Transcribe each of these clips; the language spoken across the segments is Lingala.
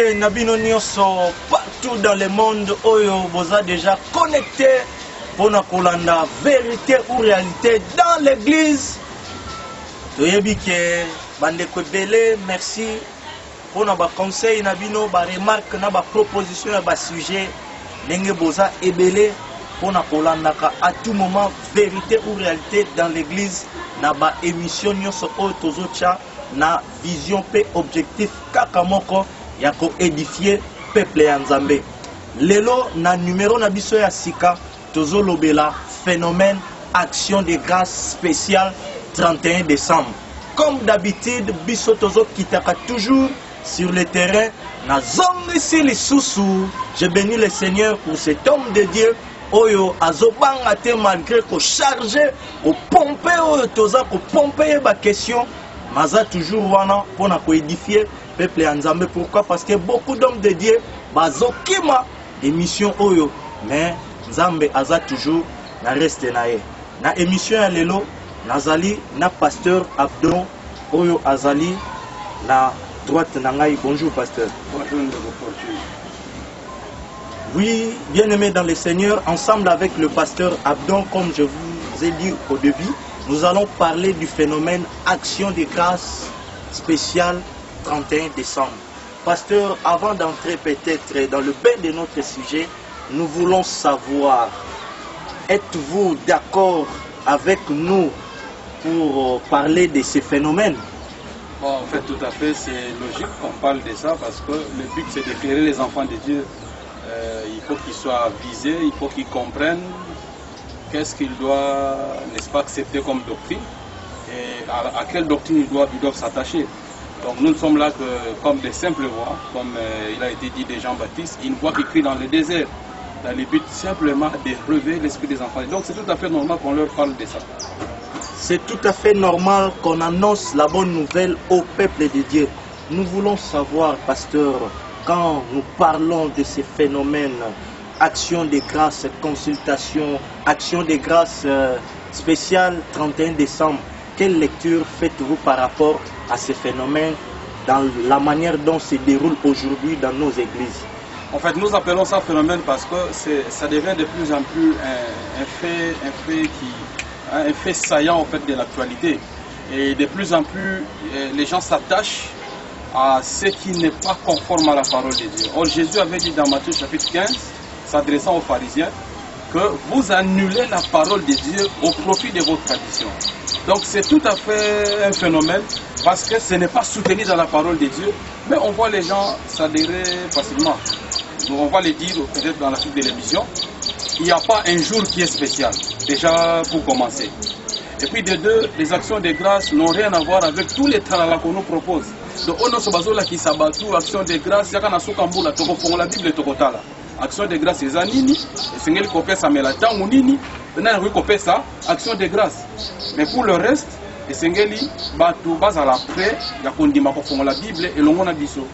Conseil Nabino Nyoso partout dans le monde, Oyo vous a déjà connecté pour la vérité ou réalité dans l'église. Merci pour nos conseils, nos remarques, nos propositions, nos sujets. Nenge boza ebele pour na kolandaka à tout moment vérité ou réalité dans l'église. Na ba émission nyoso o tozocha na vision pe objectif kaka moko ya ko édifier peuple ya Nzambe. Lelo na numéro na biso ya sika tozo lobela phénomène action de grâce spéciale 31 décembre. Comme d'habitude, biso tozo kitaka toujours sur le terrain. Na zong ici les sous. Je bénis le Seigneur pour cet homme de Dieu. Oyo azobanga te malgré ko chargé, ko pomper oyo toza ko pomper ba question. Maza toujours wana pour na ko édifier peuple ya Nzambe. Pourquoi? Parce que beaucoup d'hommes de Dieu bazokima émission oyo, mais Nzambe aza toujours na reste na ye. Na émission ya lelo nazali na pasteur Abdon oyo azali na droite nangai. Bonjour pasteur. Bonjour. Oui, bien-aimés dans le Seigneur, ensemble avec le pasteur Abdon, comme je vous ai dit au début, nous allons parler du phénomène action de grâce spéciale 31 décembre. Pasteur, avant d'entrer peut-être dans le bain de notre sujet, nous voulons savoir, êtes-vous d'accord avec nous pour parler de ces phénomènes? Bon, en fait, tout à fait, c'est logique qu'on parle de ça parce que le but c'est d'éclairer les enfants de Dieu. Il faut qu'ils soient visés, il faut qu'ils comprennent qu'est-ce qu'ils doivent, n'est-ce pas, accepter comme doctrine et à quelle doctrine ils doivent s'attacher. Donc nous sommes là comme des simples voix, comme il a été dit de Jean-Baptiste, une voix qui crie dans le désert, dans le but simplement de relever l'esprit des enfants. Donc c'est tout à fait normal qu'on leur parle de ça. C'est tout à fait normal qu'on annonce la bonne nouvelle au peuple de Dieu. Nous voulons savoir, pasteur, quand nous parlons de ces phénomènes, action de grâce, consultation, action de grâce spéciale 31 décembre, quelle lecture faites-vous par rapport à ces phénomènes dans la manière dont se déroule aujourd'hui dans nos églises? En fait, nous appelons ça phénomène parce que ça devient de plus en plus un fait saillant en fait, de l'actualité. Et de plus en plus, les gens s'attachent à ce qui n'est pas conforme à la parole de Dieu. Or, Jésus avait dit dans Matthieu chapitre 15, s'adressant aux pharisiens, que vous annulez la parole de Dieu au profit de vos traditions. Donc c'est tout à fait un phénomène parce que ce n'est pas soutenu dans la parole de Dieu, mais on voit les gens s'adhérer facilement. Donc, on va le dire peut-être dans la suite de l'émission. Il n'y a pas un jour qui est spécial, déjà pour commencer. Et puis de deux, les actions de grâce n'ont rien à voir avec tous les tralala qu'on nous propose. Donc on a ce bateau là qui s'abattu, action de grâce, il y a un soukambula, la Bible tokotala. Action de grâce, c'est nini, et c'est ngeli kopé ça, mais la temps ou nini, maintenant il kopé ça, action de grâce. Mais pour le reste, et c'est ngeli, bateau bas à la près, il y a qu'on dit ma la Bible et l'on a biso.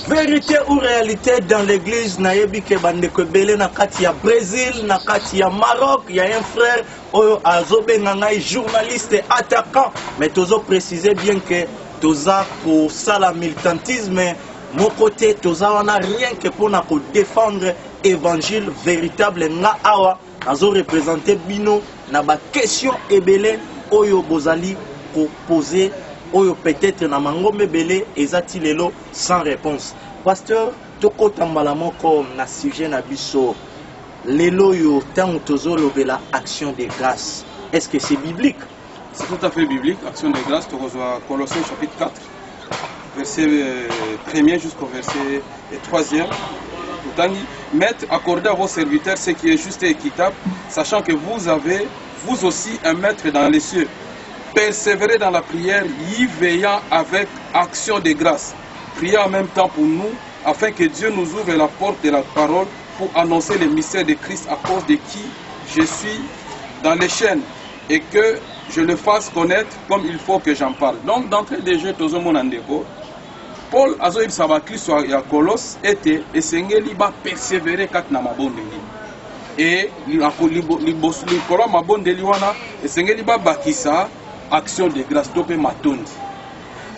Vérité ou réalité dans l'église, nayebi ke bandeko belé na kati ya Brésil, na kati ya Maroc, il y a un frère oyo azobe ngangai journaliste attaquant, mais tozo préciser bien que toza pour ça la militantisme, mon côté toza on a rien que pour na défendre évangile véritable nga awa, azo représenter bino na ba question ebele oyo bozali ko poser. Oyo peut-être na mangombe belé ezati lelo sans réponse. Pasteur, toko tambala moko na sujet na biso. Lelo yo tant tozo lobela action de grâce. Est-ce que c'est biblique? C'est tout à fait biblique, action de grâce, tu reçois Colossiens chapitre 4, verset 1er jusqu'au verset 3e. Maître, accordez à vos serviteurs ce qui est juste et équitable, sachant que vous avez, vous aussi, un maître dans les cieux. Persévérer dans la prière, y veillant avec action de grâce. Priez en même temps pour nous, afin que Dieu nous ouvre la porte de la parole pour annoncer les mystères de Christ à cause de qui je suis dans les chaînes et que je le fasse connaître comme il faut que j'en parle. Donc, d'entrée de jeu, tout le monde en déco. Paul, Azoïb Sabakli, soit à Colosse, était et Sengeli va persévérer quand na mabondeli. Et l'ikolo mabondeli wana et Sengeli va bakisa action de grâce topé matondi.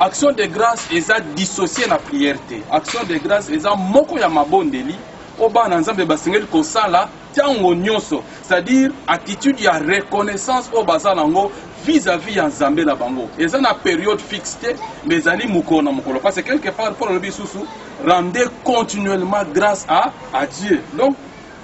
action de grâce eza dissocié na prière te. Action de grâce eza moko ya mabondeli oba na nzambe basengeli kosala tiango nyonso, c'est-à-dire attitude ya reconnaissance o bazala ngo vis-à-vis ya nzambe na bango. Eza na période fixe te, mais ezali mukolo na mukolo, parce que quelque part pour le bisusu rendez continuellement grâce à Dieu. Donc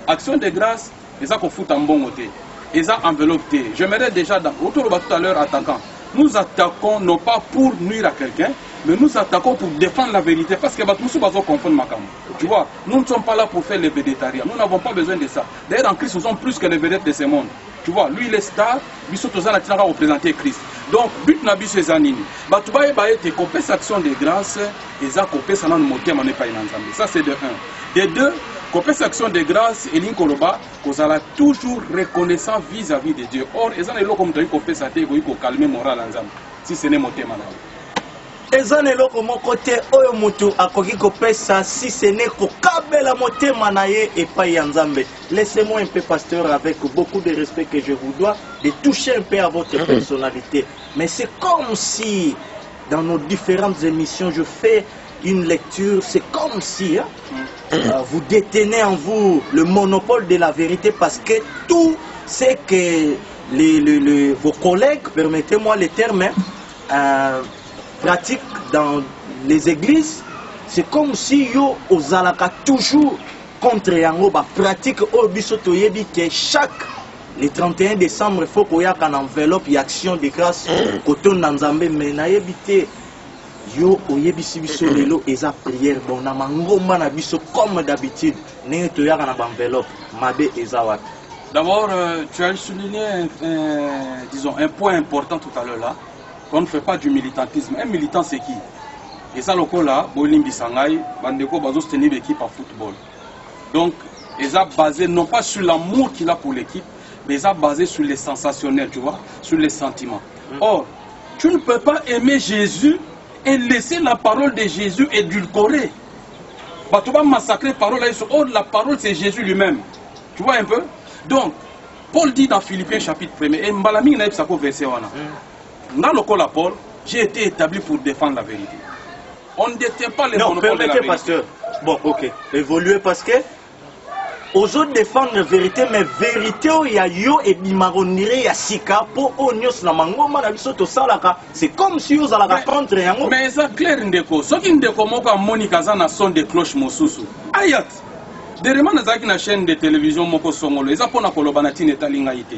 action de grâce eza kofuta mbongo te, eza enveloppe te. J'aimerais déjà autour de tout à l'heure attaquant. Nous attaquons non pas pour nuire à quelqu'un, mais nous attaquons pour défendre la vérité. Parce que nous sommes confondre Makam. Tu vois, nous ne sommes pas là pour faire les végétariens. Nous n'avons pas besoin de ça. D'ailleurs, en Christ, nous sommes plus que les vedettes de ce monde. Tu vois, lui, il est star, nous sommes tous là représenter Christ. Donc, but n'a pas ces années. Tu vas te couper cette action de grâce, et ça couper ça dans le moteur, mais pas ensemble. Ça, c'est de un. De deux, couper cette action de grâce, et l'incoloba, qu'on sera toujours reconnaissant vis-à-vis de Dieu. Or, et ça, c'est là comme tu as coupé ça, il faut calmer le moral ensemble. Si ce n'est moteur, madame. Eza neloko moko te oyo mutu akoki kopesa si ce n'est kokabela motema na ye epai ya Nzambe. Laissez-moi un peu, pasteur, avec beaucoup de respect que je vous dois, de toucher un peu à votre personnalité. Mais c'est comme si, dans nos différentes émissions, je fais une lecture, c'est comme si vous détenez en vous le monopole de la vérité, parce que tout ce que vos collègues, permettez-moi le terme, pratique dans les églises, c'est comme si yo ozalaka toujours contre yango ba pratique au bisoto yebi que chaque le 31 décembre il faut qu'il y ait une enveloppe et action de grâce koton nanzambe mais na yebite yo oyebisi biso lelo eza prière bon na mangomba na biso comme d'habitude ne to yaka na enveloppe mabe eza wapi. D'abord tu as souligné disons un point important tout à l'heure là. On ne fait pas du militantisme. Un militant, c'est qui? Et ça, le là, Bolimbi Sangai, Bandeko Bazo soutenir l'équipe en football. Donc, ils ont basé non pas sur l'amour qu'il a pour l'équipe, mais ils ont basé sur les sensationnels, tu vois, sur les sentiments. Or, tu ne peux pas aimer Jésus et laisser la parole de Jésus édulcorée. Bah, tu vas massacrer la parole. Or, la parole, c'est Jésus lui-même. Tu vois un peu? Donc, Paul dit dans Philippiens chapitre 1, et Mbalami n'a pas verset wana. Dans le cas de Paul, j'ai été établi pour défendre la vérité. On ne détient pas les monopoles de la vérité. Pasteur. Bon, ok. Évoluer parce que aux autres défendre la vérité, mais vérité il y a yo et bimaronire ya sika pour onyos na mangoma na biso to salaka. C'est comme si vous allez contre yango. Mais ça clair ndeko. Ce qui ndeko moko Monica za na son de cloche mosusu. Ayat. Derema na zaki na chaîne de télévision moko songolo. Eza pona koloba na tine talinga ite.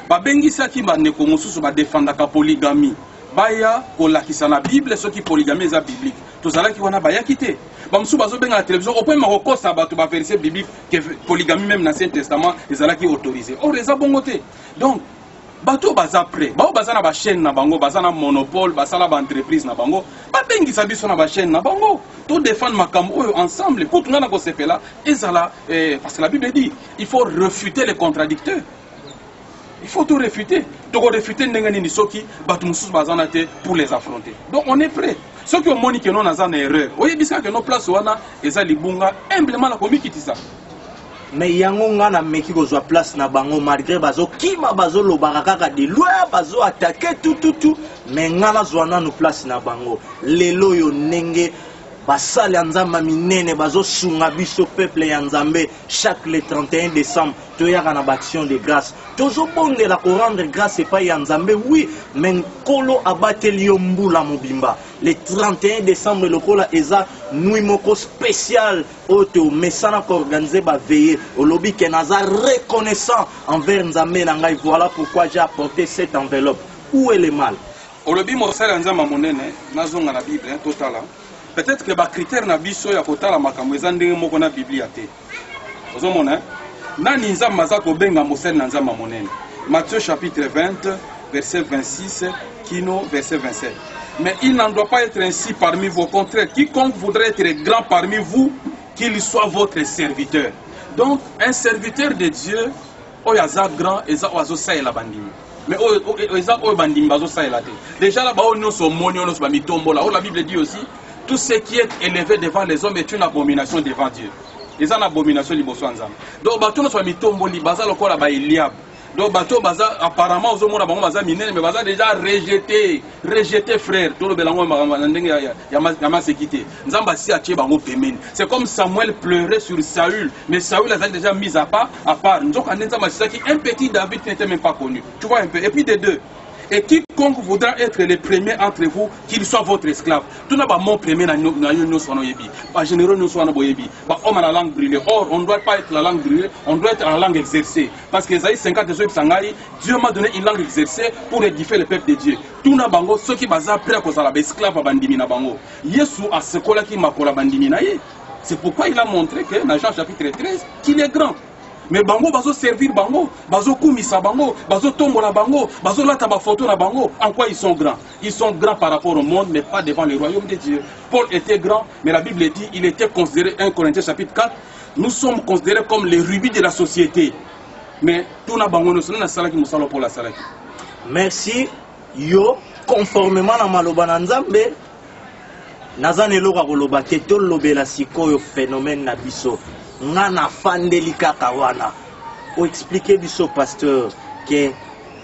Babengisaki bandeko mosusu badefandaka polygamie baya kolakisa na Bible soki polygamie eza biblique tozalaki wana bayaki te bamususu bazobenga na télévision au point makokosa bato baverset biblique que polygamie même na Ancien Testament ezalaki autorisé. Or eza bongo te. Donc bato baza prêt bao baza na bachaîne na bango baza na monopole basala ba entreprise na bango babengisa biso na bachaîne na bango to défendre makambo oyo ensemble pour tuna na kosepela ezala parce que la Bible dit il faut refuter les contradicteurs. Il faut tout réfuter. Donc on réfute n'engani soki batumusus bazanate pour les affronter. Donc on est prêt. Ceux qui ont moni que non nazan erreur. Oye bisa que non place wana eza libunga humblement la komi kitisa. Mais yango nga na meki kozwa place na bango malgré bazo kima bazo lobaka kaka de loin bazo attaquer tout mais nga na zwana no place na bango. Lelo yo nenge basali ya Nzambe minene bazo sunga biso peuple ya Nzambe chaque le 31 décembre toyaka na action de grâce tozo bondela ko rendre grâce epai ya Nzambe oui mais nkolo abateli yo mbula mobimba le 31 décembre lokola eza nuit moko spécial oto mesana ko organiser ba veiller olobi ke naza reconnaissant envers Nzambe na ngai. Voilà pourquoi j'ai apporté cette enveloppe. Où est le mal? Olobi mosala Nzambe monene nazonga na Bible totala. Peut-être que les critères na biso ya kotala makambo eza ndenge moko na Biblia te. Ozomona nani Nzambe aza kobenga mosala na Nzambe monene. Matthieu chapitre 20 verset 26 kino verset 27. Mais il n'en doit pas être ainsi parmi vous. Au contraire, quiconque voudrait être grand parmi vous, qu'il soit votre serviteur. Donc un serviteur de Dieu oyaza grand eza oazo saela bandimi. Mais eza o bandimi bazo saela te. Déjà là ba onyo so monyo no so ba mitombola. La Bible dit aussi tout ce qui est élevé devant les hommes est une abomination devant Dieu. Ils ont une abomination liboso nzambe. Donc bato no so mitombo li baza lokola ba Eliab. Donc bateau baza apparemment aux hommes bango baza minene mais baza déjà rejeté frère tout le belango ndenge ya masekité nzamba si atie bango pemeni. C'est comme Samuel pleurait sur Saül mais Saül a déjà mis à part nzoka nzamba qui un petit David qui n'était même pas connu, tu vois un peu. Et puis des deux, et quiconque voudra être le premier entre vous, qu'il soit votre esclave. Tout n'a pas mon premier na nous sono yebi. Pas généreux nous sono boyebi. Ba homme à la langue brûlée. Or on ne doit pas être la langue brûlée, on doit être la langue exercée. Parce que Esaïe 50 Sangai, Dieu m'a donné une langue exercée pour édifier le peuple de Dieu. Tout n'a bango ceux qui baza prêt à cause la esclave à bandimi na bango. Yesu a ce kola qui m'a pour la bandimi na ye. C'est pourquoi il a montré que dans Jean chapitre 13 qu'il est grand. Mais bango bazo servir bango, bazo kumisa bango, bazo tombola bango, bazo lata ba photo na bango. En quoi ils sont grands? Ils sont grands par rapport au monde, mais pas devant le royaume de Dieu. Paul était grand, mais la Bible dit il était considéré, 1 Corinthiens chapitre 4, nous sommes considérés comme les rubis de la société. Mais tout na bango nous sommes na salaki musalo pour la salaki. Merci yo conformément à maloba na Nzambe. Nazane loka koloba te to lobela sikoyo phénomène na biso. Ngana fandelika kawana. O expliquer biso pasteur que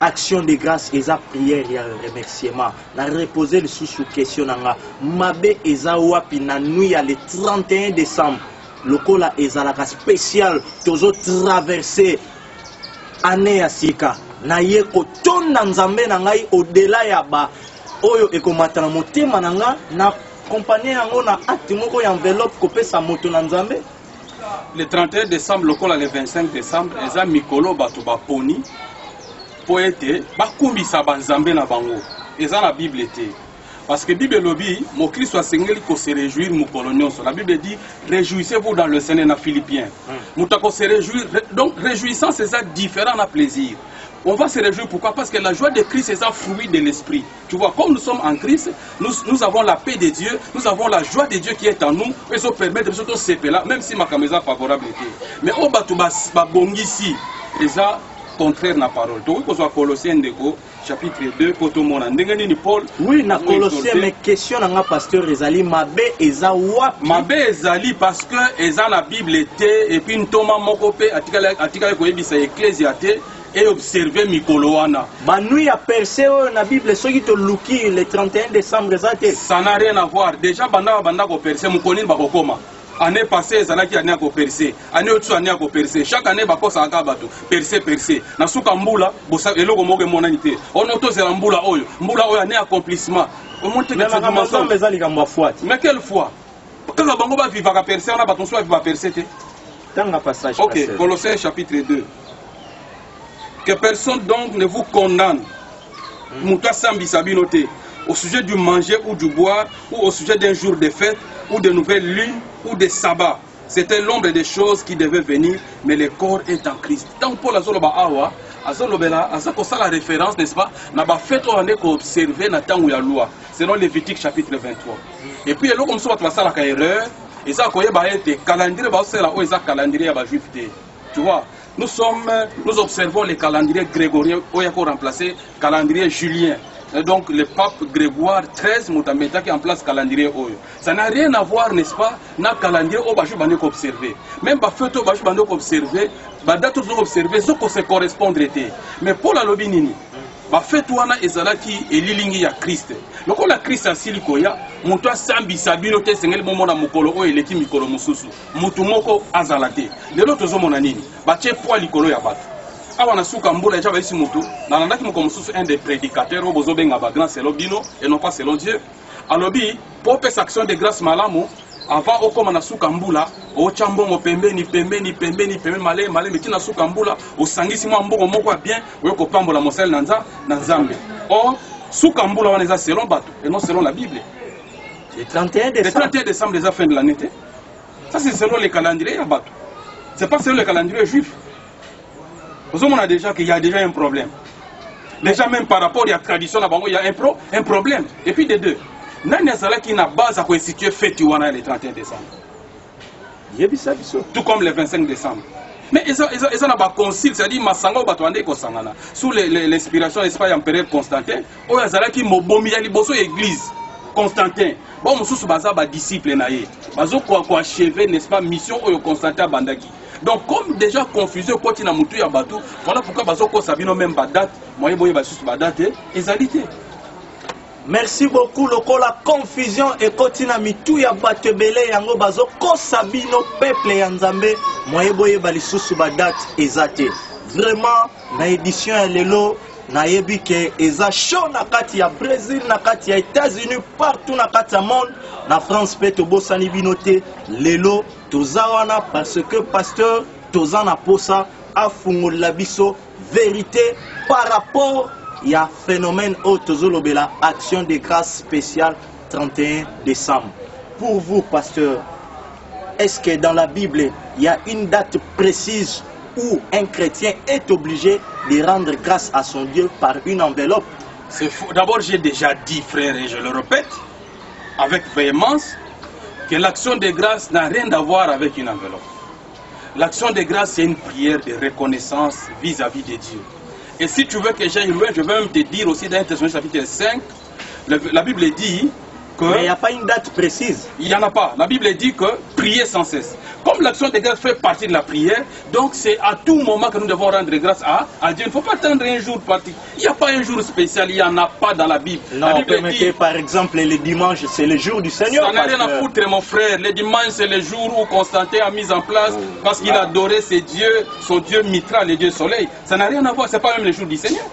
action de grâce eza prière ya remerciement. Na reposer le sous question nanga. Mabe eza wapi na nuit le 31 décembre. Lokola ezalaka spécial tozo traverser année ya sika. Na ye ko tonna Nzambe na ngai au-delà ya ba oyo ekomata na motema nanga na compagnie yango na acte moko ya enveloppe kopesa moto na Nzambe. Le 31 décembre, le 25 décembre, ils ont mikolo bato ba poni poète bakumbi sa banzambe na bango. Ils ont la Bible été. Parce que Bible lobby, mon Christ soit sengeli ko se réjouir mon colonion. La Bible dit réjouissez-vous dans le Seigneur na Philippiens. Moutako se réjouir. Donc réjouissance c'est ça différent à plaisir. On va se réjouir, pourquoi? Parce que la joie de Christ est un fruit de l'esprit. Tu vois, comme nous sommes en Christ, nous avons la paix de Dieu, nous avons la joie de Dieu qui est en nous, et ça permet de surtout se là, même si ma caméra favorable était. Mais au batuba ici, et ça, contraire na parole. Donc, il faut Colossiens chapitre 2, Kotomona. Paul. Oui, na Colossiens, mais question na pasteur Ezali, Mabe Eza wapi? Mabe Ezali, parce que Eza la Bible était, et puis une Thomas Mokope, atikale koyebisa ecclésiate, et observer Mikoloana. Banui a percé na Bible ce qui te luki le 31 décembre ça n'a rien à voir. Déjà banda ko percé mukoni bakokoma. Année passée ezalaki année ko percé. Année autre année ko percé. Chaque année bakosa aka bato percé. Na suka mbula bosa eloko moke monanité. On autozela mbula oyo année accomplissement. On monte que c'est dimension bezali kamba foi. Mais quelle foi? Quand bango ba vivaka percé on a baton soit viva percé. Tanga passage. OK, Colossiens chapitre 2. Que personne donc ne vous condamne au sujet du manger ou du boire, ou au sujet d'un jour de fête, ou de nouvelles lunes, ou de sabbat. C'était l'ombre des choses qui devaient venir, mais le corps est en Christ. Donc Paul Azoloba Awa, Azolobela, Azakosa la référence, n'est-ce pas? N'a pas fait on est observé dans temps où il y a loi, selon Lévitique chapitre 23. Et puis, il y a comme ça, tu vas faire la erreur, et ça, quand il y a des calendriers, il y a calendrier à juif. Tu vois? Nous observons les calendriers grégoriens qui ont remplacé le calendrier julien. Et donc le pape Grégoire XIII qui en place le calendrier Oyo. Ça n'a rien à voir, n'est-ce pas, dans le calendrier où on a observé. Même si on a observé, les dates observées, ça correspond. Mais pour la lobinini, bafetwana ezalaki elilingi ya Christ. Lokola Christ asili koya, mutu asambisa bino te sengeli bomona mukolo oyo eleki mikolo mususu. Mutu moko azalate. Lelo tozomona nini? Bache poa likolo ya bato. Awa na suka mbula ya baisi mutu, na landaki moko mususu un des prédicateurs au bozo benga ba grand selon bino et non pas selon Dieu. Alobi, pour pesa action de grâce malamu, avant okoma na suka mbula, o chambongo pembeni male metina suka mbula, o sangisi mwa mbongo moko bien, o ko pambola mosel na Nzambe. Or suka mbula wana eza selon bato et non selon la Bible. Le 31 décembre des fins de l'année. Ça c'est selon les calendriers ya bato. C'est pas selon les calendriers juifs. On a déjà qu'il y a déjà un problème. Déjà même par rapport à la tradition, il y a un problème. Et puis des deux. Nani azala qui n'a base à constituer fête le 31 décembre. Tout comme le 25 décembre. Mais ils ont un concile, c'est-à-dire Masanga Batwande Kosangana. Sous l'inspiration de l'empereur Constantin, il y a qui mobomi l'église. Constantin. Bon, Moussous Baza ba disciple naïe. Bazo quoi achever, n'est-ce pas, mission au Constantin Bandaki. Donc comme déjà confusion quand il a mutu ya batu, voilà pourquoi bazoko sabino même ba date, moyen boye ba sus ba date ezalité. Merci beaucoup loko la confusion et kotina mitu ya batebele yango bazo ko sabino peuple ya Nzambe moyen boye ba lisusu ba date ezate. Vraiment na édition ya lelo na yebi ke eza show na kati ya Brésil na kati ya États-Unis partout na kati ya monde na France pe to bosani binote lelo tozawana parce que pasteur tozana posa afungola biso vérité par rapport ya phénomène autozolobela action de grâce spéciale 31 décembre. Pour vous pasteur, est-ce que dans la Bible il y a une date précise où un chrétien est obligé de rendre grâce à son Dieu par une enveloppe? C'est faux. D'abord, j'ai déjà dit, frère, et je le répète, avec véhémence, que l'action de grâce n'a rien à voir avec une enveloppe. L'action de grâce, c'est une prière de reconnaissance vis-à-vis de Dieu. Et si tu veux que j'aille loin, je vais même te dire aussi dans 1 Thessaloniciens chapitre 5, la Bible dit que... Mais il n'y a pas une date précise. Il n'y en a pas. La Bible dit que prier sans cesse. Comme l'action de grâce fait partie de la prière, donc c'est à tout moment que nous devons rendre grâce à Dieu. Il ne faut pas attendre un jour particulier. Il n'y a pas un jour spécial, il n'y en a pas dans la Bible. Non, la Bible permettez dit, par exemple le dimanche, c'est le jour du Seigneur. Ça n'a rien à foutre mon frère. Le dimanche c'est le jour où Constantin a mis en place, parce qu'il adorait ses dieux, son Dieu Mitra, le Dieu Soleil. Ça n'a rien à voir, ce n'est pas même le jour du Seigneur.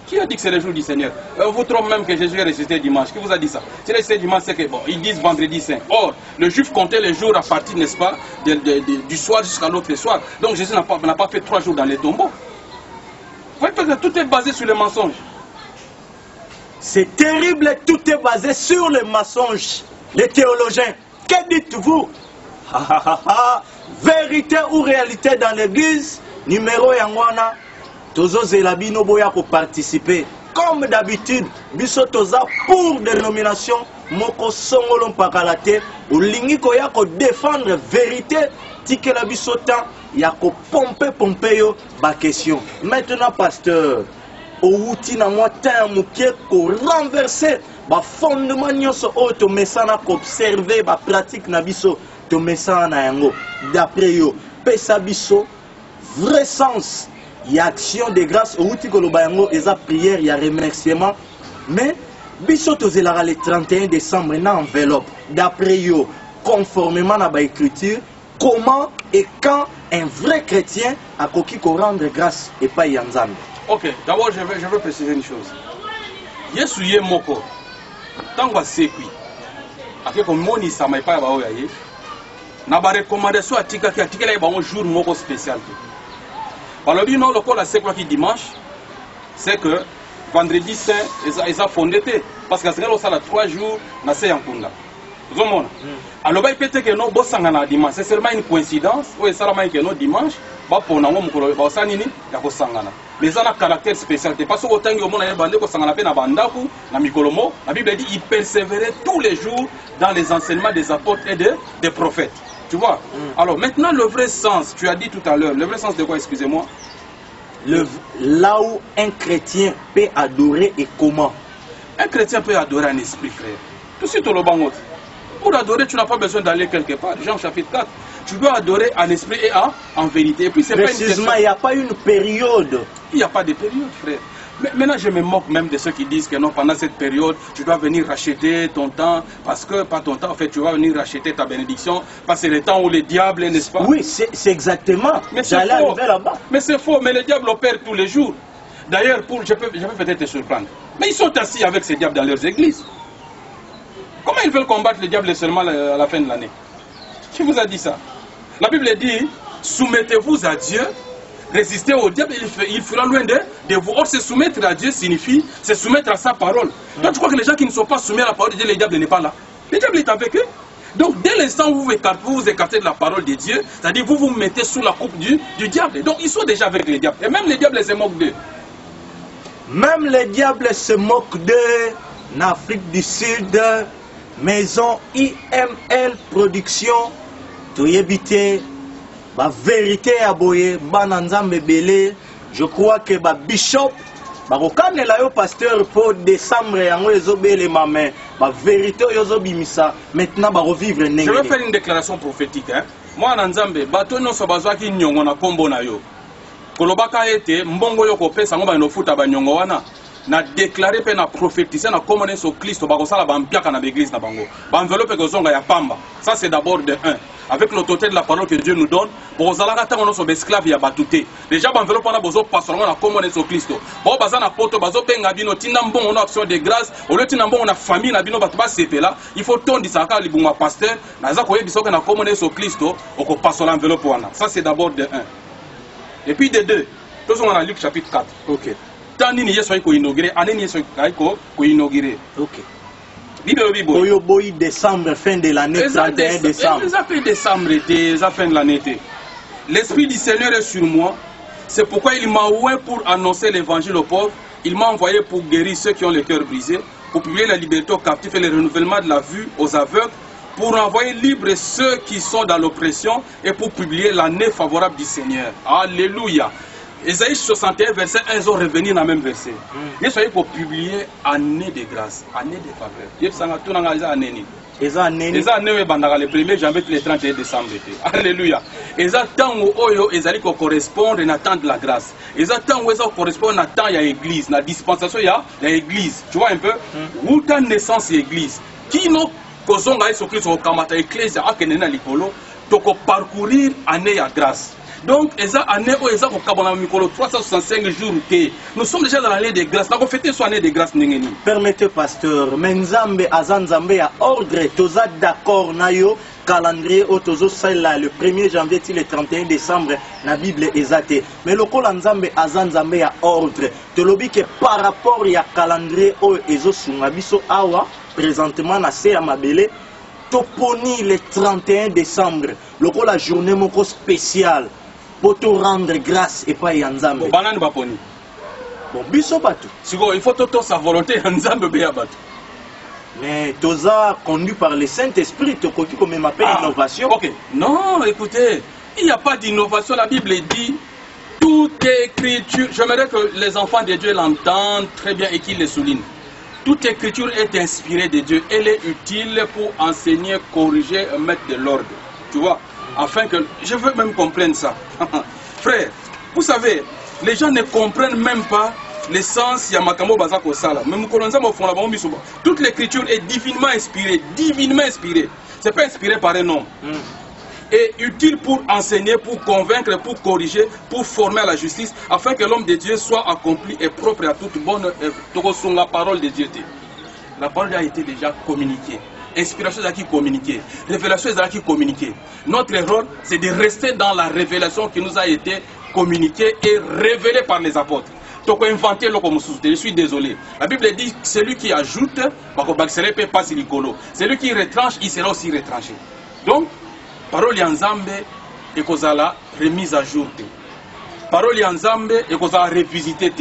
Qui a dit que c'est le jour du Seigneur? Vous trouvez même que Jésus est ressuscité dimanche. Qui vous a dit ça? Si ressuscité dimanche, c'est que bon, ils disent vendredi saint. Or, le juif comptait les jours à partir, n'est-ce pas, du soir jusqu'à l'autre soir. Donc Jésus n'a pas fait 3 jours dans les tombeaux. Vous voyez que tout est basé sur le mensonge. C'est terrible, tout est basé sur le mensonge. Les théologiens, que dites-vous? Vérité ou réalité dans l'église, numéro yangwana. Tozo zelabino boya ko participer comme d'habitude biso toza pour dénomination moko songolo pakalate olingi ko ya ko défendre vérité tikela biso temps ya ko pomper yo ba question. Maintenant pasteur outi na moi temps mukie ko renverser ba fondement nyonso o to mesana ko observer ba pratique na biso to mesana yango d'après yo pesa biso vrai sens. Il y a action de grâce, il y a prière, il y a remerciement. Mais, bisoto zelara le 31 décembre, il y a une enveloppe. D'après eux, conformément à l'écriture, comment et quand un vrai chrétien a coquille rendre grâce et pas Yanzam. Ok, d'abord je veux préciser une chose. Yesuye moko, tango sekui, ake ko moni sa mai pa ba oyaye. Na ba recommandation atika ki atika la ba un jour moko spécial. Alors, non, le col à c'est quoi qui dimanche, c'est que vendredi saint, ils ont fondé. Parce que c'est là 3 jours, na c'est en Kunda. Vous comprenez? Alors, il peut être que nous bossons dimanche. C'est seulement une coïncidence. Oui, c'est seulement que nous dimanche, pour nous, nous sanini, ya ko sangana. Mais ça a un caractère spécial. Parce que autant que nous avons bandé ko sangana pe na bandaku, na mikolomo, la Bible dit ils persévéraient tous les jours dans les enseignements des apôtres et des prophètes. Tu vois? Alors maintenant le vrai sens, tu as dit tout à l'heure, le vrai sens de quoi, excusez-moi? Là où un chrétien peut adorer et comment? Un chrétien peut adorer en esprit, frère. Tout de suite au bangot. Pour adorer, tu n'as pas besoin d'aller quelque part. Jean chapitre 4. Tu dois adorer en esprit et en vérité. Et puis c'est pas une question. Il n'y a pas une période. Il n'y a pas de période, frère. Mais maintenant, je me moque même de ceux qui disent que non, pendant cette période, tu dois venir racheter ton temps, parce que, pas ton temps, en fait, tu vas venir racheter ta bénédiction, parce que c'est le temps où le diable, n'est-ce pas? Oui, c'est exactement. Mais c'est faux. Mais c'est faux, mais le diable opère tous les jours. D'ailleurs, je peux peut-être te surprendre. Mais ils sont assis avec ces diables dans leurs églises. Comment ils veulent combattre le diable seulement à la fin de l'année? Qui vous a dit ça? La Bible dit, soumettez-vous à Dieu. Résister au diable, il fera loin de vous. Or, se soumettre à Dieu signifie se soumettre à sa parole. Donc, tu crois que les gens qui ne sont pas soumis à la parole de Dieu, le diable n'est pas là. Le diable est avec eux. Donc, dès l'instant où vous vous écartez de la parole de Dieu, c'est-à-dire vous vous mettez sous la coupe du diable. Donc, ils sont déjà avec les diables. Et même les diables se moquent d'eux. Même les diables se moquent d'eux. En Afrique du Sud, maison IML Production, tu y habité. La vérité à boye, bananzambe belé, je crois que ba bishop, ba kokane la yo pasteur pour décembre yango ezobele maman, ba vérité yozo bimisa, maintenant ba revivre nenge. Je vais faire une déclaration prophétique hein. Moi na nzambe bato nyonso bazwaki nyongo na kombo na yo. Kolobaka ete mbongo yo kopesa ngo ba no futa ba nyongo wana. Na déclaré pe na prophétiser na komone so Christ bakosala ba mpiaka na l'église na bango. Ba enveloppe ko zonga ya pamba. Ça c'est d'abord de 1. Avec l'autorité de la parole que Dieu nous donne, pour zalaka tango so esclave ya batute. Déjà ba enveloppe na bozo passer na komone so Christ. Bo bazana poto bazo penga bino tinda mbongo na action de grâce, au lieu tinda mbongo na famille na bino batu ba sepela, il faut tondisa ka libunga pasteur, na za koyebi soka na komone so Christ, oko passer l'enveloppe wana. Ça c'est d'abord de 1. Et puis de 2, tous on a Luc chapitre 4. OK. Tanini yeso iko inauguré, aneni yeso iko inauguré. OK. Bible. Oyo boy décembre, fin de l'année, 31 décembre. Ça fait décembre été, ça fin de l'année. L'Esprit du Seigneur est sur moi. C'est pourquoi il m'a ouvert pour annoncer l'évangile aux pauvres. Il m'a envoyé pour guérir ceux qui ont le cœur brisé, pour publier la liberté aux captifs et le renouvellement de la vue aux aveugles, pour envoyer libres ceux qui sont dans l'oppression et pour publier l'année favorable du Seigneur. Alléluia. Ésaïe 61, verset 1, ils ont revenu dans le même verset. Ils sont pour publier année de grâce, année de faveur. Ils sont tous dans les années. Les années, le 1er janvier, le 31 décembre. Alléluia. Ils attendent où ils correspondent à temps de la grâce. Ils attendent où ils correspondent à temps de l'église. La dispensation, il y a l'église. Tu vois un peu? Où ta naissance l'église? Qui n'a pas sur Christ au Kamata Ecclésie à Kenena Likolo, donc parcourir année à grâce. Donc, année où ils ont 365 jours. Nous sommes déjà dans l'année de grâce. Nous avons fêté son année de grâce. Permettez, pasteur, Menzambe Azanzambe a ordre, toza d'accord nayo calendrier otozo là le 1er janvier le 31 décembre na Bible ezate. Mais le Nzambe Azanzambe a ordre. Te lobi que par rapport à calendrier o ezo sungabiso awa présentement na se ya mabele toponi le 31 décembre. Le la journée moko spéciale. Pour te rendre grâce et pas Yanzambe. Bon, biso batu. Il faut tout sa volonté Yanzambe beya batu. Mais toza conduit par le Saint-Esprit, tu comme m'appelle innovation. OK. Non, écoutez, il n'y a pas d'innovation. La Bible dit toute écriture. J'aimerais que les enfants de Dieu l'entendent très bien et qu'ils le soulignent. Toute écriture est inspirée de Dieu. Elle est utile pour enseigner, corriger, mettre de l'ordre. Tu vois? Afin que, je veux même comprendre ça. Frère, vous savez, les gens ne comprennent même pas l'essence Yamakambo Bazako Sala. Toute l'écriture est divinement inspirée. Divinement inspirée. Ce n'est pas inspiré par un homme. Et utile pour enseigner, pour convaincre, pour corriger, pour former à la justice, afin que l'homme de Dieu soit accompli et propre à toute bonne œuvre. La parole de Dieu. La parole a été déjà communiquée. Inspiration est qui communiquer, révélation est qui communiquer. Notre rôle, c'est de rester dans la révélation qui nous a été communiquée et révélée par les apôtres. Donc, inventer le comme je suis désolé. La Bible dit celui qui ajoute, celui qui retranche, il sera aussi retranché. Donc, parole Yanzambe et kozala remise à jour. Parole Yanzambe et kozala revisité.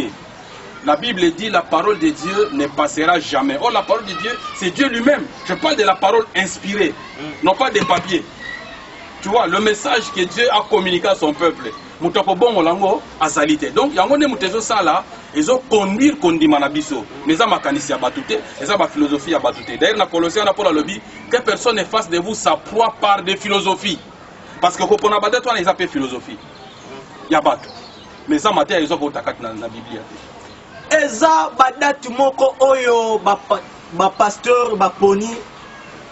La Bible dit la parole de Dieu ne passera jamais. Oh, la parole de Dieu, c'est Dieu lui-même. Je parle de la parole inspirée, non pas des papiers. Tu vois, le message que Dieu a communiqué à son peuple. Donc, il y a un ça là, ils ont conduit Kondimanabiso. Mais ils ont mécanisme à batouté, ils ont philosophie à batouté. D'ailleurs, dans Colossiens, on a pour le lobby, que personne ne fasse de vous sa proie par des philosophies. Parce que quand on a battu, ils ont fait philosophie. Il y a battu. Mais ça, matin, ils ont voté dans la Bible. Eza badatu moko oyo ba pasteur ba poni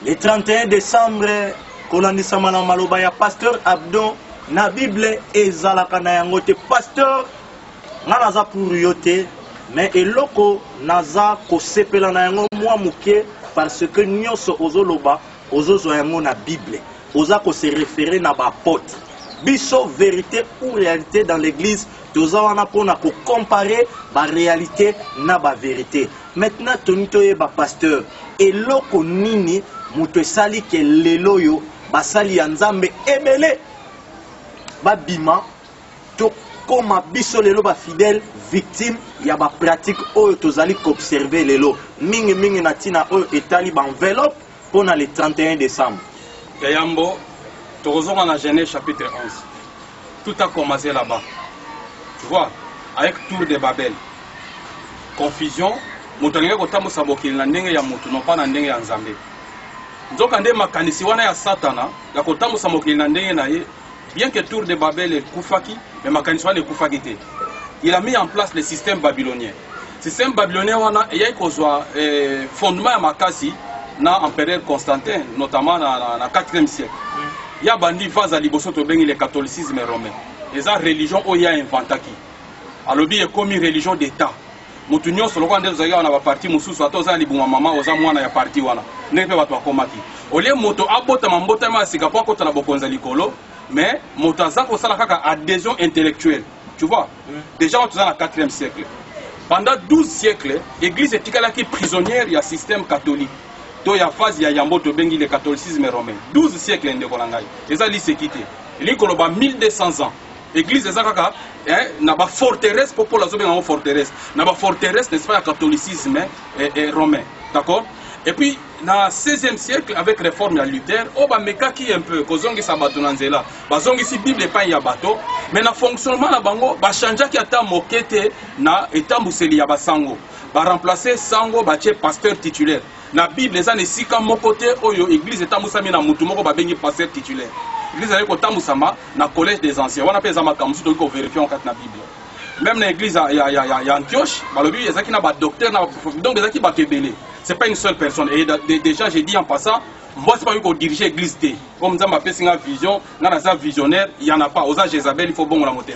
le 31 décembre kolandisa na maloba ya pasteur Abdon na Bible ezalaka na yango te pasteur nga naza pour yote mais eloko naza kosepela na yango mwa muke parce que nyonso ozoloba ozozwa yango na Bible oza ko se référer na ba apôtre biso vérité ou réalité dans l'église toza wana pona ko comparer ba réalité na ba vérité. Maintenant tonito ye ba pasteur eloko nini muto esali ke lelo yo basali ya Nzambe ebele ba bima to koma biso lelo ba fidèle victime ya ba pratique oyo tozali ko observer lelo mingi na tina oyo etali ba enveloppe pona le 31 décembre. Yambo Torozon en Genèse chapitre 11. Tout a commencé là-bas. Tu vois, avec Tour de Babel. Confusion. Non pas nzokande makanisi wana ya satana ya kotambusa mokili na ndenge na ye, bien que tour de Babel ekufaki, mais makanisi wana ekufaki te. Il a mis en place le système babylonien. Le système babylonien wana eyai kozwa fondement ya makasi na empereur Constantin, notamment na 4e siècle. Il y a bandi vaza liboso to bengi le catholicisme romain. Les religion oya inventaki. Alobi est comme une religion d'état. Mutu nyonso lokwa ndezo zaga na ba parti mususu atoza libuma mama oza mwana ya parti wana. Ndepe bato akomaki. Olie moto abota mambota ma sika po kota na bokonza likolo, mais moto azako sala kaka adhésion intellectuelle. Tu vois? Déjà on est dans le 4e siècle. Pendant 12 siècles, l'église est prisonnière du système catholique. Donc il y a phase, il y a le catholicisme romain. 12 siècles, et ça, c'est quitté. Il y a 1200 ans. L'église est une forteresse, population forteresse. Une forteresse, n'est-ce pas, le catholicisme romain. D'accord? Et puis, dans le 16e siècle, avec réforme de Luther, on va mettre un peu, kozongi sabato nanzela, bazongi si Bible pas ya bato, mais na fonctionnement na bango, ba chanja ki ata mokete na etambuseli ya basango, ba remplacer sango ba tie pasteur titulaire. Na Bible eza nesika mokote oyo église etambusami na mutu moko ba bengi pasteur titulaire. Église ali ko tambusama na collège des anciens. Wana pe za makamsu to ko vérifier en kat na Bible. Même dans l'église ya Antioche, balobi ezaki na ba docteur na donc ezaki ba kebele. Ce n'est pas une seule personne. Et déjà, j'ai dit en passant, moi, ce n'est pas lui qui dirige l'église. Comme ça, je fais une vision, un visionnaire, il n'y en a pas. Aux âges Jézabel, il faut bon la monter.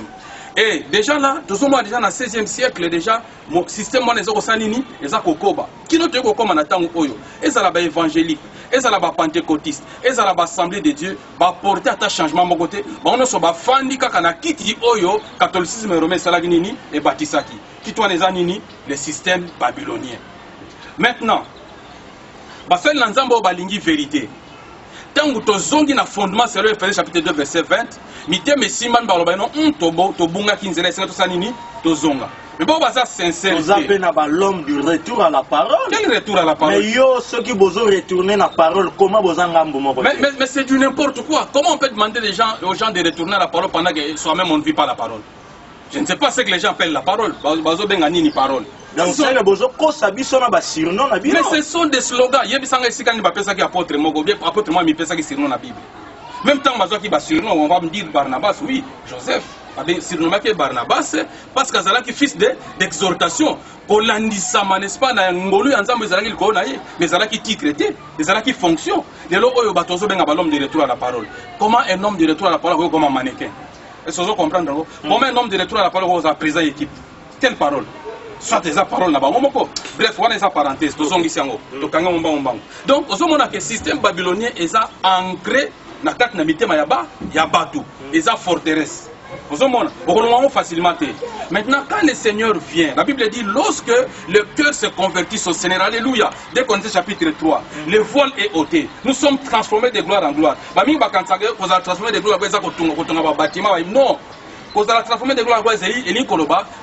Et déjà là, tout ça, déjà dans le 16e siècle, déjà, mon système, moi, les Sanini, les Akokoba. Qui nous dit comme on attend Oyo? Et ça, là-bas évangélique, et ça, là-bas pentecôtiste, et ça, là-bas assemblée de Dieu, va porter à ta changement, mon côté. On ne soit pas fandi quand on quitte Oyo, catholicisme romain, Salaginini, et Batisaki. Qui toi, les Anini, le système babylonien. Maintenant, basel nanzambo balingi vérité. Tangu tozongi na fondement selon Ephésiens chapitre 2 verset 20, mité mesiman baloba no tobo tobunga kinzela senga tosanini tozonga. Mais bon baza sincère. Vous appelez l'homme du retour à la parole. Quel retour à la parole? Mais yo ceux qui besoin retourner la parole, comment vous en mais c'est du n'importe quoi. Comment on peut demander aux gens de retourner à la parole pendant que soi-même on ne vit pas la parole? Je ne sais pas ce que les gens appellent la parole. Bazo bengani ni parole. Mais ce sont des slogans. Il y a des gens qui apôtre moi, mi pesa qui surnom la Bible. Même temps, on va me dire Barnabas, oui, Joseph. Surnommé Barnabas, parce que c'est fils d'exhortation. Pour l'andissama, n'est-ce pas, dans Ngolu, ensemble, mais c'est qui titre, c'est qui fonction. De l'eau, l'homme de retour à la parole. Comment un homme de retour à la parole comme un mannequin? Est-ce que vous comprenez? Comment un homme de retour à la parole à présent équipe? Quelle parole? Soit des paroles là-bas. Bref, on a des parenthèses. Donc, on a que le système babylonien est ancré dans la carte Yabatou, et ça forteresse. On facilement. Maintenant, quand le Seigneur vient, la Bible dit lorsque le cœur se convertit au Seigneur, alléluia, dès qu'on est chapitre 3, le voile est ôté. Nous sommes transformés de gloire en gloire. Nous sommes transformés de gloire en bâtiment. Non. Cause la transformation de gloire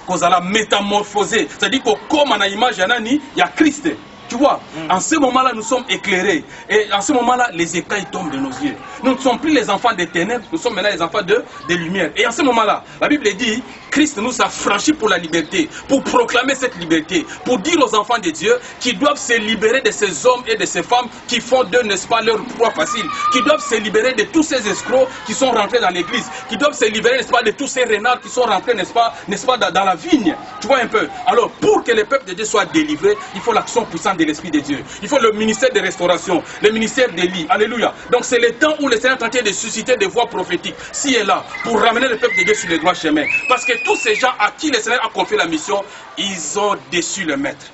cause la métamorphosée, c'est-à-dire que comme on a image il y a Christ. Tu vois, en ce moment-là, nous sommes éclairés. Et en ce moment-là, les écailles tombent de nos yeux. Nous ne sommes plus les enfants des ténèbres, nous sommes maintenant les enfants de lumière. Et en ce moment-là, la Bible dit, Christ nous a franchis pour la liberté, pour proclamer cette liberté, pour dire aux enfants de Dieu qu'ils doivent se libérer de ces hommes et de ces femmes qui font d'eux, n'est-ce pas, leur proie facile, qui doivent se libérer de tous ces escrocs qui sont rentrés dans l'église, qui doivent se libérer, n'est-ce pas, de tous ces renards qui sont rentrés, n'est-ce pas, dans la vigne. Tu vois un peu. Alors, pour que le peuple de Dieu soit délivré, il faut l'action puissante de l'Esprit de Dieu. Il faut le ministère de restauration, le ministère d'Élie. Alléluia. Donc c'est le temps où le Seigneur est en train de susciter des voix prophétiques, si et là, pour ramener le peuple de Dieu sur le droit chemin. Parce que tous ces gens à qui le Seigneur a confié la mission, ils ont déçu le maître.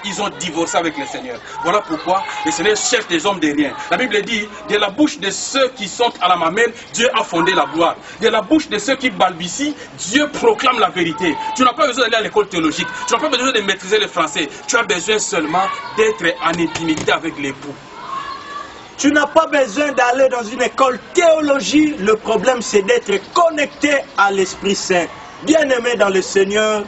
Ils ont divorcé avec le Seigneur. Voilà pourquoi le Seigneur cherche des hommes de rien. La Bible dit, de la bouche de ceux qui sont à la mamelle, Dieu a fondé la gloire. De la bouche de ceux qui balbutient, Dieu proclame la vérité. Tu n'as pas besoin d'aller à l'école théologique. Tu n'as pas besoin de maîtriser le français. Tu as besoin seulement d'être en intimité avec l'époux. Tu n'as pas besoin d'aller dans une école théologie. Le problème, c'est d'être connecté à l'Esprit Saint. Bien-aimé dans le Seigneur,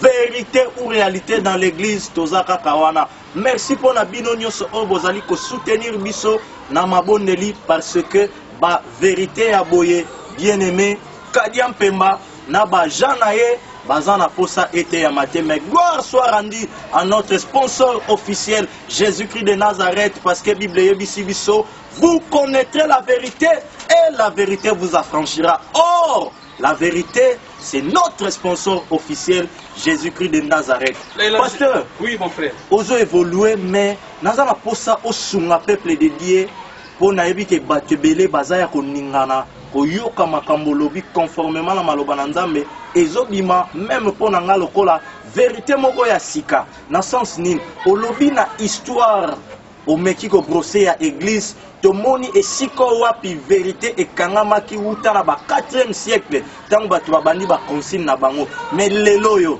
vérité ou réalité dans l'église Tozaka Kawana. Merci pour la binonioso obozali ko soutenir biso na mabondeli parce que ba vérité aboye bien-aimé Kadiam Pemba na ba janaye Bazana Posa était à matin, mais gloire soit rendue à notre sponsor officiel, Jésus-Christ de Nazareth, parce que Bible Yebisibiso, vous connaîtrez la vérité et la vérité vous affranchira. Or, la vérité, c'est notre sponsor officiel, Jésus-Christ de Nazareth. Pasteur, oui, mon frère. Ozo évoluer, mais Nazana Posa au sunga peuple de Dieu, pour naïbi que batebele bazaya koningana. Koyoka makambo lobi conformément à maloba na Nzambe ezobima même pour nanga lokola vérité moko ya sika na sens nini olobi na histoire omeki ko brosser ya église tomoni esiko wapi vérité ekangamaki wuta na ba 4e siècle tango bato babandi ba consigne na bango mais lelo yo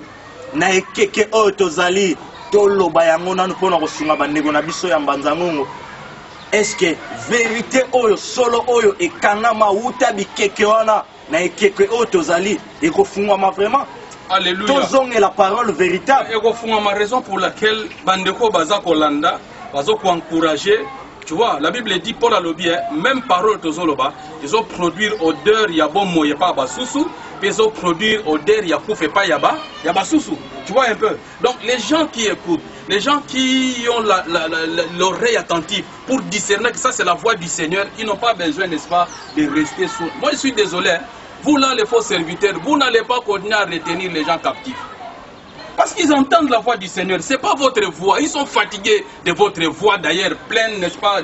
na ekeke oyo tozali toloba yango nanu pona kosunga bandeko na biso ya mbanzangongo. Est-ce que vérité oyo solo oyo ekangama wuta bikeke wana na ekeke oyo tozali ekofungwama vraiment? Alléluia. Tozonge la parole véritable. Ekofungwama, raison pour laquelle bandeko baza kolanda bazo ko encourager. Tu vois, la Bible dit Paul a lobby, même parole tozoloba, ils ont produire odeur yabo moye pa basusu, puis ils ont produire odeur yakouf et pas yaba basusu. Tu vois un peu. Donc les gens qui écoutent, les gens qui ont l'oreille attentive pour discerner que ça c'est la voix du Seigneur, ils n'ont pas besoin, n'est-ce pas, de rester sourds. Moi je suis désolé, hein, vous là les faux serviteurs, vous n'allez pas continuer à retenir les gens captifs. Parce qu'ils entendent la voix du Seigneur, ce n'est pas votre voix. Ils sont fatigués de votre voix d'ailleurs, pleine, n'est-ce pas,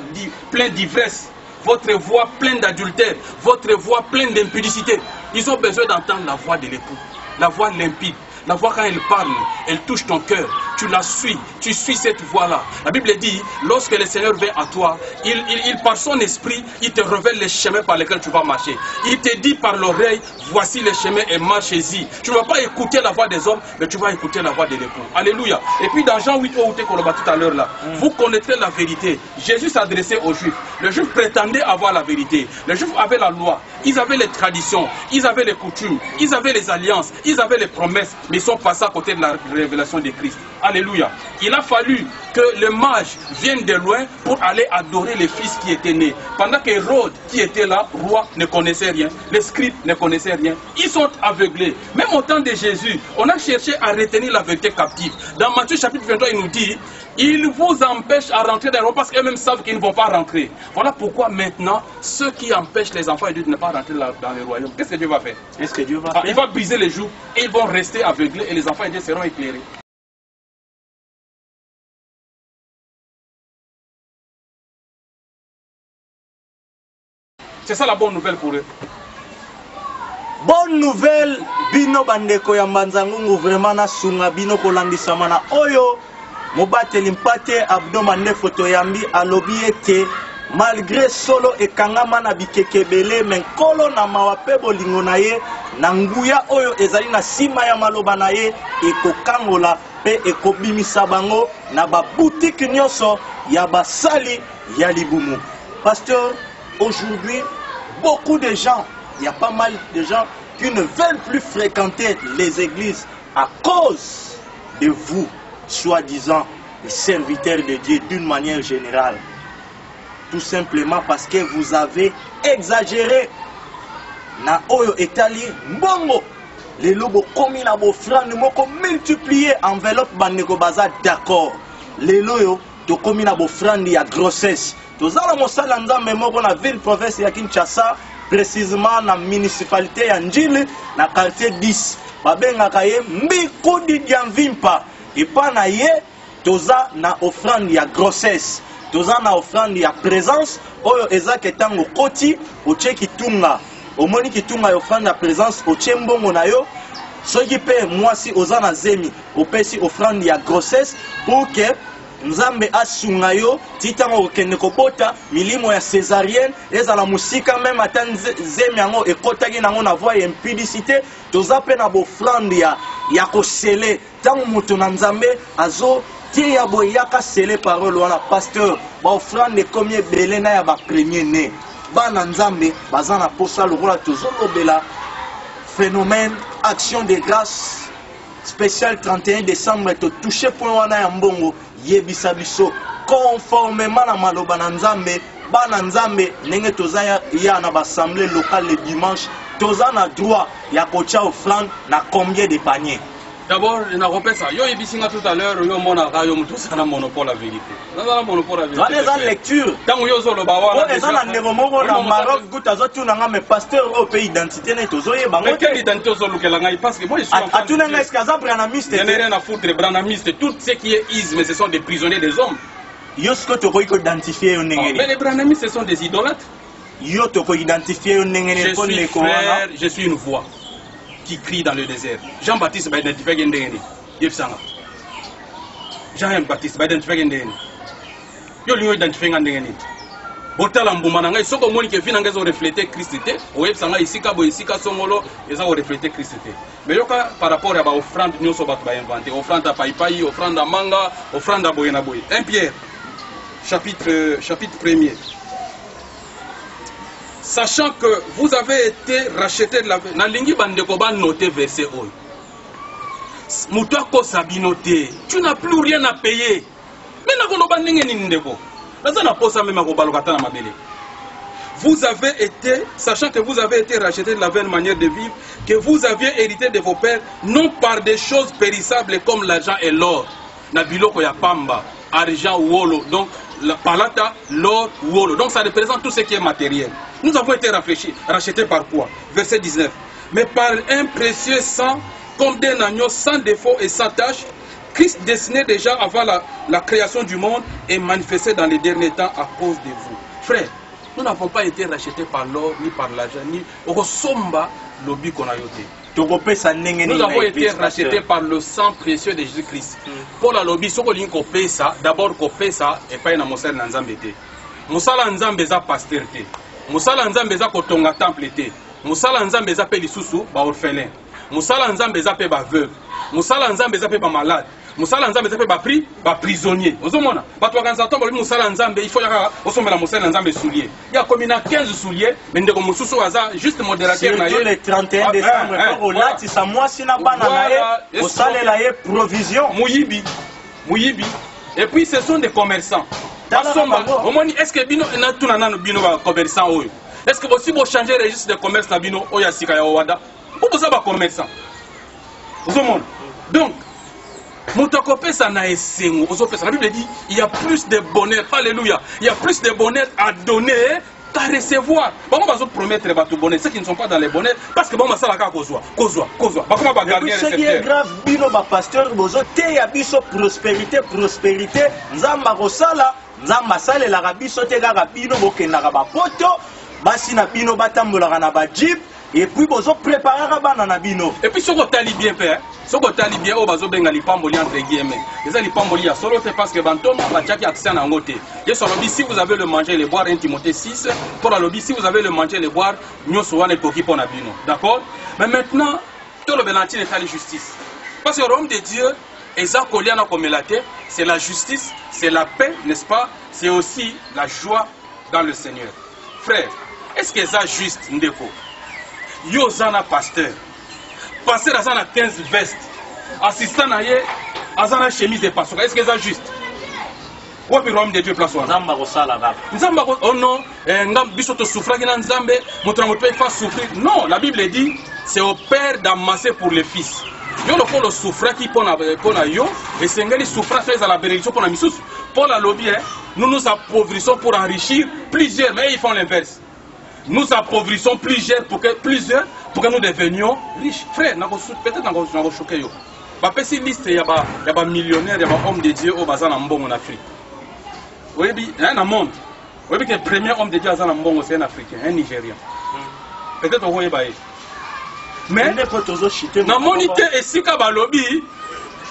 pleine d'ivresse. Votre voix pleine d'adultère, votre voix pleine d'impudicité. Ils ont besoin d'entendre la voix de l'époux, la voix limpide. La voix quand elle parle, elle touche ton cœur. Tu la suis, tu suis cette voix-là. La Bible dit, lorsque le Seigneur vient à toi, il par son esprit, il te révèle les chemins par lesquels tu vas marcher. Il te dit par l'oreille, voici les chemins et marchez-y. Tu ne vas pas écouter la voix des hommes, mais tu vas écouter la voix de l'époux. Alléluia. Et puis dans Jean 8, qu'on l'a tout à l'heure là, vous connaîtrez la vérité. Jésus s'adressait aux Juifs. Les Juifs prétendaient avoir la vérité. Les Juifs avaient la loi, ils avaient les traditions, ils avaient les coutumes, ils avaient les alliances, ils avaient les promesses. Ils sont passés à côté de la révélation de Christ. Alléluia. Il a fallu que les mages viennent de loin pour aller adorer les fils qui étaient nés. Pendant que Hérode, qui était là, roi, ne connaissait rien. Les scribes ne connaissaient rien. Ils sont aveuglés. Même au temps de Jésus, on a cherché à retenir la vérité captive. Dans Matthieu chapitre 23, il nous dit, ils vous empêchent à rentrer dans le royaume parce qu'eux-mêmes savent qu'ils ne vont pas rentrer. Voilà pourquoi maintenant, ceux qui empêchent les enfants et Dieu de ne pas rentrer dans le royaume, qu'est-ce que Dieu va faire? Qu'est-ce que Dieu va faire? Il va briser les joues et ils vont rester aveuglés et les enfants et Dieu seront éclairés. C'est ça la bonne nouvelle pour eux. Bonne nouvelle, bino bandeko ya mbanzangungu vraiment na sunga bino kolandisama na oyo mobateli mpate abdo mande foto yambi alobi ete malgré solo ekangama na bikekebele men kolo na mawape bolingo na ye na nguya oyo ezali na sima ya maloba na ye ekokangola pe ekobimisa bango na baboutique nyonso ya basali ya libumu. Pasteur, aujourd'hui beaucoup de gens, il y a pas mal de gens qui ne veulent plus fréquenter les églises à cause de vous, soi-disant les serviteurs de Dieu d'une manière générale. Tout simplement parce que vous avez exagéré. Na oyo etali mbongo. Les lobos komi na bo frane moko multiplié enveloppe bandeko baza d'accord. Les loyo to komi na bo frane ya grossesse. Tozala mosala nzambe moko na ville province ya Kinshasa, précisément na municipalité ya Njili na quartier 10. Babengaka ye mbikudi dia mvimpa. Epa na ye toza na offrande ya grossesse. Toza na offrande ya présence oyo ezake tango koti oche kitunga. Omoni kitunga ya offrande ya présence oche mbongo na yo. Soki pe mwasi oza na zemi opesi offrande ya grossesse pour que Nzambe asunga yo titango okende kobota milimo ya césarienne ezala musika même ata zemi yango ekotaki nango na voie ya impudicité toza pe na bofrande ya kosele tango moto na Nzambe azo tia boyaka sele parole wana pasteur ba offrande comme ebele na ya ba premier né bana Nzambe baza na posa lokola tozolobela phénomène action de grâce spécial 31 décembre to touché point wana ya mbongo yebisa biso conformément na maloba na Nzambe bana Nzambe ndenge toza ya na assemblée locale le dimanche toza na droit ya kocha offrande na combien de paniers? D'abord, je n'ai ça. Yo ibisinga tout à l'heure, yo monaka yo tout ça na monopole la vérité. Dans monopole la vérité. Dans lecture. Tant yo zo lo bawa. On est dans la néromo na Maroc, goût azo tu nga mais pasteur au pays identité na tozo ye bango. Mais quelle identité zo lokela ngai parce que moi je suis a tu nga est-ce que branamiste? Il n'y a rien à foutre branamiste. Tout ce qui est isme, ce sont des prisonniers des hommes. Yo ce que tu ko identifier yo ndengeni. Mais les branamistes ce sont des idolâtres. Yo to ko identifier yo ndengeni ko le ko wana. Je suis une voix qui crie dans le désert. Jean-Baptiste va identifier Gendeni. Jean-Baptiste va identifier Gendeni. Yo lui identifier Gendeni. Botala mbuma nanga soko moni ke vina ngazo refléter Christé. Oyeb sanga isika bo isika songolo eza ko refléter Christé. Mais yoka par rapport à ba offrande nyoso ba ba inventer. Offrande à paipai, offrande à manga, offrande à boyena boy. 1 Pierre chapitre 1er. Sachant que vous avez été racheté de la... Nalingi bandeko ba noter verset oy. Mutako sabinote. Tu n'as plus rien à payer. Mais na kono bandenge ni ndeko. Nazana posa même ko balokata na mabele. Vous avez été, sachant que vous avez été racheté de la vaine manière de vivre, que vous aviez hérité de vos pères, non par des choses périssables comme l'argent et l'or. Na biloko ya pamba, argent ou olo. Donc la palata, l'or ou olo. Donc ça représente tout ce qui est matériel. Nous avons été rachetés par quoi? Verset 19. Mais par un précieux sang, comme d'un agneau sans défaut et sans tache, Christ destiné déjà avant la création du monde et manifesté dans les derniers temps à cause de vous. Frère, nous n'avons pas été rachetés par l'or, ni par l'argent, ni au somba lobby qu'on a yoté. Nous avons été rachetés par le sang précieux de Jésus-Christ. Pour la lobby, ce qu'on dit ça, d'abord qu'on fait ça, et pas une amoselle dans Zambété. Moussala Nzambe za pasteur te. Moussala Nzambe za kotonga temple te. Moussala Nzambe za pe lisusu ba orphelin. Moussala Nzambe za pe ba veuve. Moussala Nzambe za pe ba malade. Moussala Nzambe za pe ba prisonnier. Ozomona. Bato kanza tomba Moussala Nzambe, il faut ya osombela Moussala Nzambe soulier. Ya komina 15 souliers, mais ndeko mususu aza juste modérateur na ye. Le 31 décembre au lati sa mwasi na bana na ye, osalela ye provision. Muyibi. Et puis ce sont des commerçants. Est-ce que bino na tuna nanu bino ba commerçant oyo? Est-ce que aussi vous changer le registre de commerce na bino oya sika ya wada? Pour ça ba commerçant. Donc Moutokopé ça na esengo, la Bible dit il y a plus de bonheur, alléluia. Il y a plus de bonheur à donner qu'à recevoir. Bon, on va promettre bateau bonheur, ceux qui ne sont pas dans les bonheurs, parce que bon, ça la kozwa. Bah comment va garder ce qui est grave, bino ba pasteur bozo te ya biso prospérité, nzamba kosala, nzamba sale la biso te ga bino bokenda ba poto, basi na bino batambola na ba jeep. Et puis, vous préparez la banane bino. Et puis, ce que tu as bien fait, ce que tu as bien, vous avez bien l'ipamboli entre guillemets. Les l'ipamboli à solo, c'est parce que Bantom a déjà accès à un côté. Et sur le lobby, si vous avez le manger et le boire, 1 Timothée 6, pour la lobby, si vous avez le manger et le boire, nous serons les coquilles pour la bino. D'accord? Mais maintenant, tout le bélantin est à la justice. Parce que le royaume de Dieu, c'est la justice, c'est la paix, n'est-ce pas? C'est aussi la joie dans le Seigneur. Frère, est-ce que c'est juste, Ndeko? Yo zana pasteur. Pasteur a 15 vestes. Assistant na ye, azana chemise de pasteur. Est-ce que c'est juste? Où est le royaume de Dieu place? Nzamba kosala baba. Nzamba oh non, ngam bisoto souffrir na nzambe, motra moto fa souffrir. Non, la Bible dit c'est au père d'amasser pour les fils. Yo le polo souffrir qui pona yo et sengeli souffrir fait à la bénédiction pour la missus. Pour la lobby, nous nous appauvrissons pour enrichir plusieurs, mais ils font l'inverse. Nous appauvrissons plusieurs pour que nous devenions riches. Frère, peut-être que nous choqué. Bah, si liste, il y a des millionnaires, il y a des hommes de Dieu au bazar en Afrique. Oui, il y a un monde. Oui, que le premier homme de Dieu c'est un Africain, un Nigérien. Peut-être que vous voyez. Mais, dans mon idée, et si il y a lobby,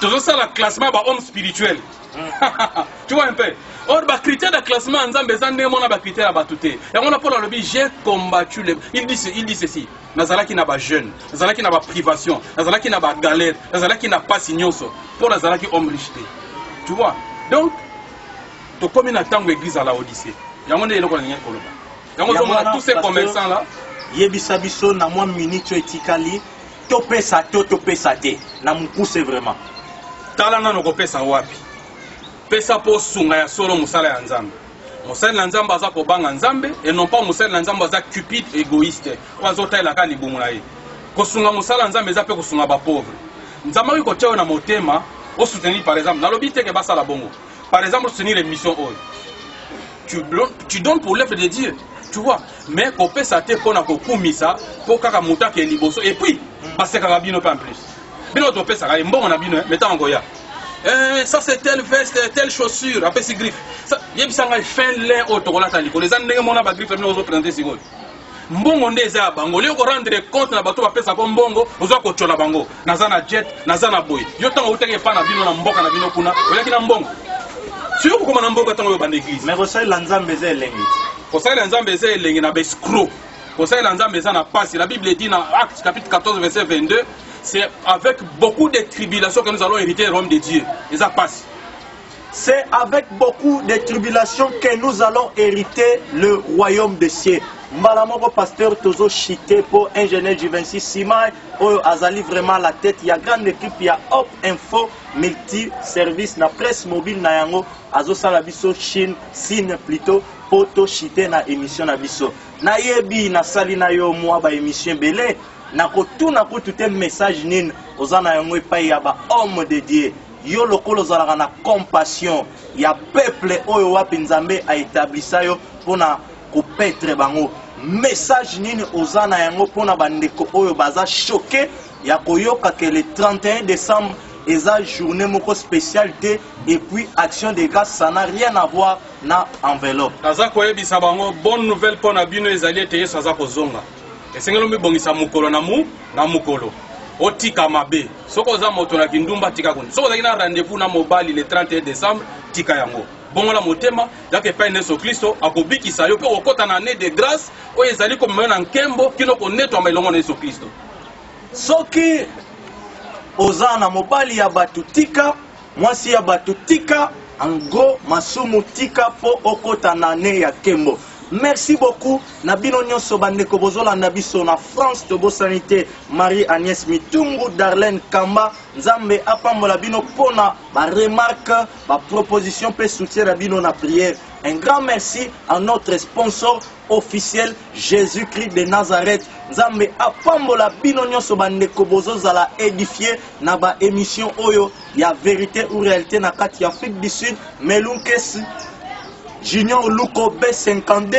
tout ça, le classement de homme spirituel. Tu vois un peu. Or, le critère de classement, on a critère à tout. Et on a pour le lobby, j'ai combattu les. Il dit ceci. Nazala qui n'a pas jeune, Nazala qui n'a pas privation, Nazala qui n'a pas galère, Nazala qui n'a pas signoso. Pour Nazala qui homme riche. Tu vois. Donc, tu comme une attente l'église à la Odyssée. Il y a un monde tous ces commerçants là. Yebisa biso na mwa minute etikali. Topesa te. Na mukuse vraiment. Talana no kopesa wapi. Pesa po sunga ya solo musala ya nzambe. Mosali na nzambe aza kobanga nzambe et non pas mosali na nzambe aza cupide égoïste oazo taelaka libumu na ye kosunga mosala na nzambe eza mpe kosunga bapauvre nzambe oyo kotia oyo na motema osoutenir par exemple nalobi teke basala bongo par exemple soutenir émission oyo tu donnes pour l'œuvre de Dieu tu vois mais kopesa te mpona kokumisa mpo kaka moto akee liboso et puis basekaka bino mpe en plus bino topesaka ye mbongo na bino metango koya ça c'est telle veste, telle chaussure, après c'est griffe. Yebisanga fin lin au tokolata likolo. Les années mona ba griffe nous présenter sikoyo. Mbongo ndeza bango. Lio ko rendre compte na bato ba pesa ko mbongo, ozo ko chola bango. Nazana jet, nazana boy. Yo tango utenge pa na bino na mboka na bino kuna. Oyaki na mbongo. Si yo ko na mbongo tango yo bande église. Mais Rosaï Lanzambe ze elengi. Rosaï Lanzambe ze elengi na ba escroc. Rosaï Lanzambe za na passe. La Bible dit dans Actes chapitre 14 verset 22. C'est avec beaucoup de tribulations que nous allons hériter le royaume de Dieu. Et ça passe. C'est avec beaucoup de tribulations que nous allons hériter le royaume des cieux. Malamoko pasteur Tozo Chité pour ingénieur du 26 Simai. Oyo Azali vraiment la tête. Il y a grande équipe. Il y a Hop Info multi-service na presse mobile na yango. Azo Salabiso Chine Sine plutôt. Poto Chité na émission na biso. Na yebi na sali na yo mwa ba émission belé. Nakotuna ko tout un message nin ozana yango epai ya ba homme de Dieu yo lokolo zalaka na compassion ya peuple oyo wapi nzambe a établissa yo pona ko petre bango message nini ozana yango pona bandeko oyo baza choqué ya koyoka que le 31 décembre eza journée moko spécialité et puis action de grâce ça n'a rien à voir na enveloppe naza koyebisa bango bonne nouvelle pona bino ezali ete yesu aza kozonga esengelo mibongisa mukolo na mukolo otika mabe soko oza moto na kindumba tika kuni soko ozalaki na rendez-vous na mobali le 31 décembre tika yango bongo la motema yake epai na Yesu Kristo akobikisa yo mpe okota na année de grâce oyo ezali komema na nkembo kino konetwama elongo na Yesu Kristo soki oza na mobali ya bato tika mwasi ya bato tika en gros masumu tika po okota na année ya nkembo. Merci beaucoup. Nabino nyonso bandeko bozolanda biso na France tobo sanité Marie-Agnès Mitungu Darlene Kamba Nzambe apambola bino pona ba remarque ba proposition pe soutien na bino na prière. Un grand merci à notre sponsor officiel Jésus-Christ de Nazareth. Nzambe apambola bino nyonso bandeko bozozala édifié na ba émission oyo ya vérité ou réalité na kati ya Afrique du Sud Melunkesi Junior Luko B52,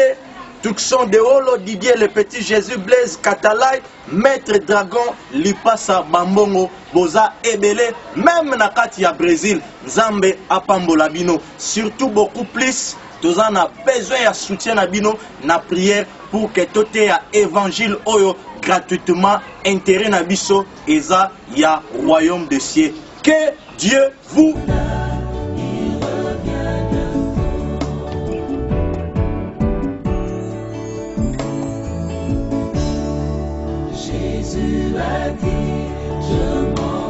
Tuxon de Holo, Didier le Petit Jésus, Blaise Katalai, Maître Dragon, Lipasa Bambongo, Boza Ebele, même Nakati à Brésil, Nzambe Apambola Bino. Surtout beaucoup plus, tous en a besoin de soutien à Bino, na prière pour que tout ait évangile Oyo gratuitement intérêt na biso, Eza ya royaume de cieux. Que Dieu vous Jésus a dit, je m'en